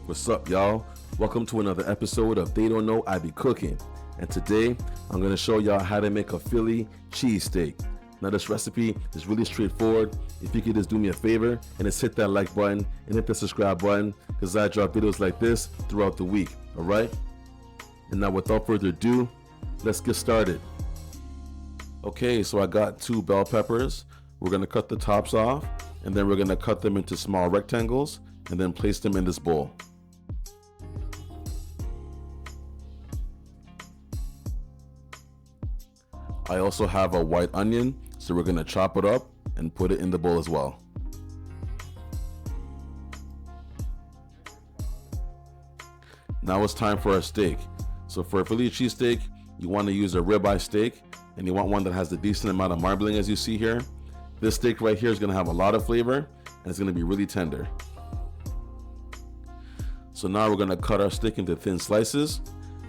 What's up, y'all? Welcome to another episode of They Don't Know I Be Cooking. And today, I'm going to show y'all how to make a Philly cheesesteak. Now, this recipe is really straightforward. If you could just do me a favor and just hit that like button and hit the subscribe button, because I drop videos like this throughout the week, all right? And now, without further ado, let's get started. Okay, so I got 2 bell peppers. We're going to cut the tops off, and then we're going to cut them into small rectangles and then place them in this bowl. I also have a white onion, so we're going to chop it up and put it in the bowl as well. Now it's time for our steak. So for a Philly cheesesteak, you want to use a ribeye steak, and you want one that has a decent amount of marbling, as you see here. This steak right here is going to have a lot of flavor, and it's going to be really tender. So now we're going to cut our steak into thin slices.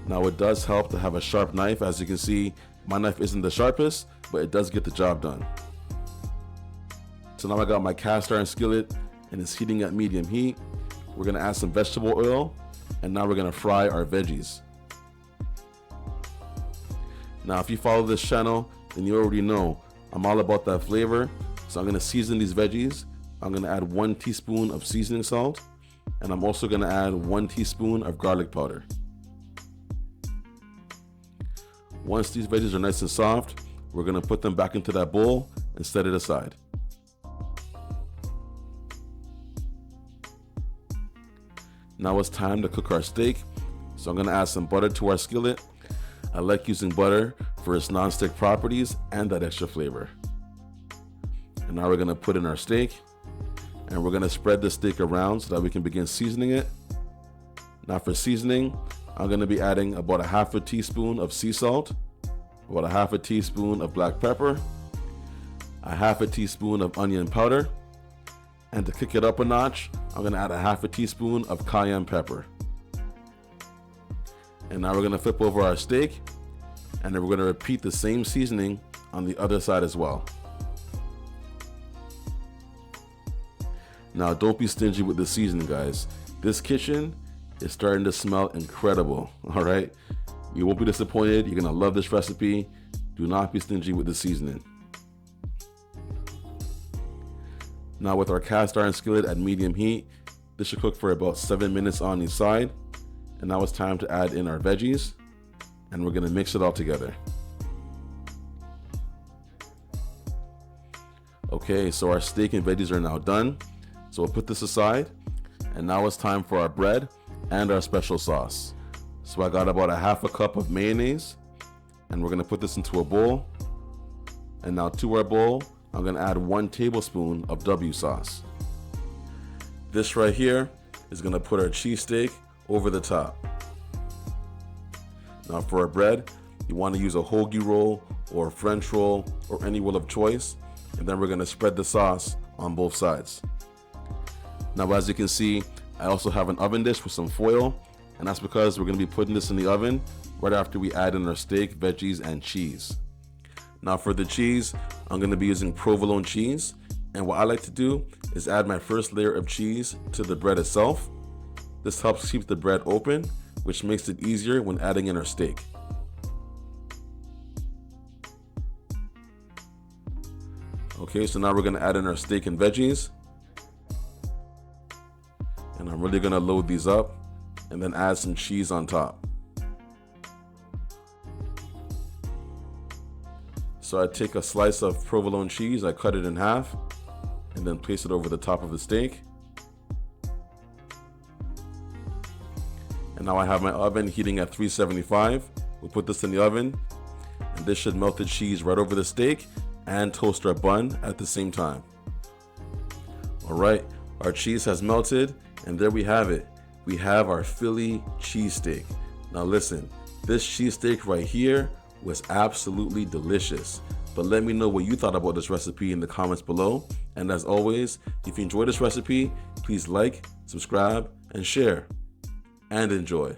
Now it does help to have a sharp knife. As you can see, my knife isn't the sharpest, but it does get the job done. So now I got my cast iron skillet and it's heating at medium heat. We're going to add some vegetable oil, and now we're going to fry our veggies. Now if you follow this channel, then you already know I'm all about that flavor. So I'm going to season these veggies. I'm going to add 1 teaspoon of seasoning salt, and I'm also going to add 1 teaspoon of garlic powder. Once these veggies are nice and soft, we're going to put them back into that bowl and set it aside. Now it's time to cook our steak. So I'm going to add some butter to our skillet. I like using butter for its non-stick properties and that extra flavor. And now we're going to put in our steak, and we're going to spread the steak around so that we can begin seasoning it. Now for seasoning, I'm going to be adding about a half a teaspoon of sea salt, about a half a teaspoon of black pepper, a half a teaspoon of onion powder, and to kick it up a notch, I'm going to add a half a teaspoon of cayenne pepper. And now we're going to flip over our steak, and then we're going to repeat the same seasoning on the other side as well. Now don't be stingy with the seasoning, guys. This kitchen is starting to smell incredible, all right? You won't be disappointed. You're gonna love this recipe. Do not be stingy with the seasoning. Now with our cast iron skillet at medium heat, this should cook for about 7 minutes on each side. And now it's time to add in our veggies, and we're gonna mix it all together. Okay, so our steak and veggies are now done. So we'll put this aside, and now it's time for our bread and our special sauce. So I got about a half a cup of mayonnaise, and we're gonna put this into a bowl. And now to our bowl, I'm gonna add 1 tablespoon of W sauce. This right here is gonna put our cheesesteak over the top. Now for our bread, you wanna use a hoagie roll or a French roll or any roll of choice, and then we're gonna spread the sauce on both sides. Now as you can see, I also have an oven dish with some foil, and that's because we're going to be putting this in the oven right after we add in our steak, veggies, and cheese. Now for the cheese, I'm going to be using Provolone Cheese, and what I like to do is add my first layer of cheese to the bread itself. This helps keep the bread open, which makes it easier when adding in our steak. Okay, so now we're going to add in our steak and veggies. And I'm really gonna load these up and then add some cheese on top. So I take a slice of provolone cheese, I cut it in half, and then place it over the top of the steak. And now I have my oven heating at 375. We'll put this in the oven, and this should melt the cheese right over the steak and toast our bun at the same time. All right, our cheese has melted, and there we have it. We have our Philly cheesesteak. Now listen, this cheesesteak right here was absolutely delicious. But let me know what you thought about this recipe in the comments below. And as always, if you enjoyed this recipe, please like, subscribe, and share. And enjoy.